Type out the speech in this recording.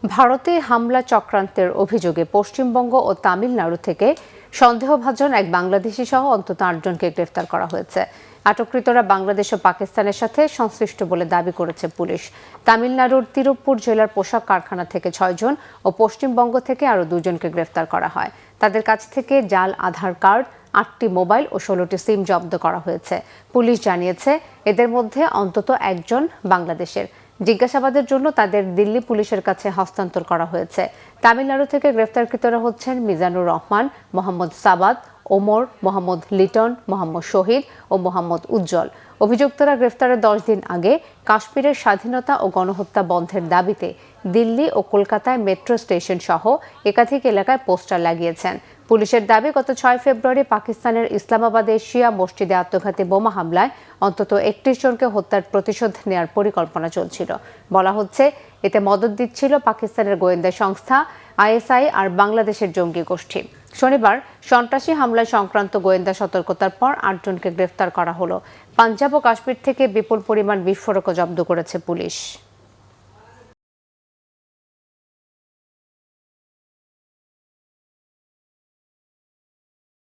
ভারতে হামলা চক্রান্তের অভিযোগে পশ্চিমবঙ্গ ও তামিলনাড়ু থেকে সন্দেহভাজন এক বাংলাদেশি সহ অন্তত ৮ জনকে গ্রেফতার করা হয়েছে। আটককৃতরা বাংলাদেশ ও পাকিস্তানের সাথে সংশ্লিষ্ট বলে দাবি করেছে পুলিশ। তামিলনাড়ুর তিরুপ্পুর জেলার পোশাক কারখানা থেকে ৬ জন ও পশ্চিমবঙ্গ থেকে আরও ২ জনকে গ্রেফতার করা হয়। তাদের কাছ থেকে জাল আধার কার্ড, ৮টি মোবাইল ও ১৬টি সিম জব্দ করা হয়েছে। পুলিশ জানিয়েছে, এদের মধ্যে অন্তত একজন বাংলাদেশের। জিজ্ঞাসাবাদের জন্য তাদের দিল্লি পুলিশের কাছে হস্তান্তর করা হয়েছে। তামিলনাড়ু থেকে গ্রেফতারকৃতরা হচ্ছেন মিজানুর রহমান, মোহাম্মদ সাবাত, ওমর, মোহাম্মদ লিটন, মোহাম্মদ শহীদ ও মোহাম্মদ উজ্জ্বল। অভিযুক্তরা গ্রেফতারের ১০ দিন আগে কাশ্মীরের স্বাধীনতা ও গণহত্যা বন্ধের দাবিতে দিল্লি ও কলকাতায় মেট্রো স্টেশন সহ একাধিক এলাকায় পোস্টার লাগিয়েছেন। পুলিশের দাবি, গত ৬ ফেব্রুয়ারি পাকিস্তানের ইসলামাবাদে শিয়া মসজিদে আত্মঘাতী বোমা হামলায় অন্তত ৩১ জনকে হত্যার প্রতিশোধ নেওয়ার পরিকল্পনা চলছিল। বলা হচ্ছে, এতে মদদ দিচ্ছিল পাকিস্তানের গোয়েন্দা সংস্থা আইএসআই আর বাংলাদেশের জঙ্গি গোষ্ঠী। শনিবার সন্ত্রাসী হামলায় সংক্রান্ত গোয়েন্দা সতর্কতার পর ৮ জনকে গ্রেফতার করা হলো। পাঞ্জাব ও কাশ্মীর থেকে বিপুল পরিমাণ বিস্ফোরকও জব্দ করেছে পুলিশ।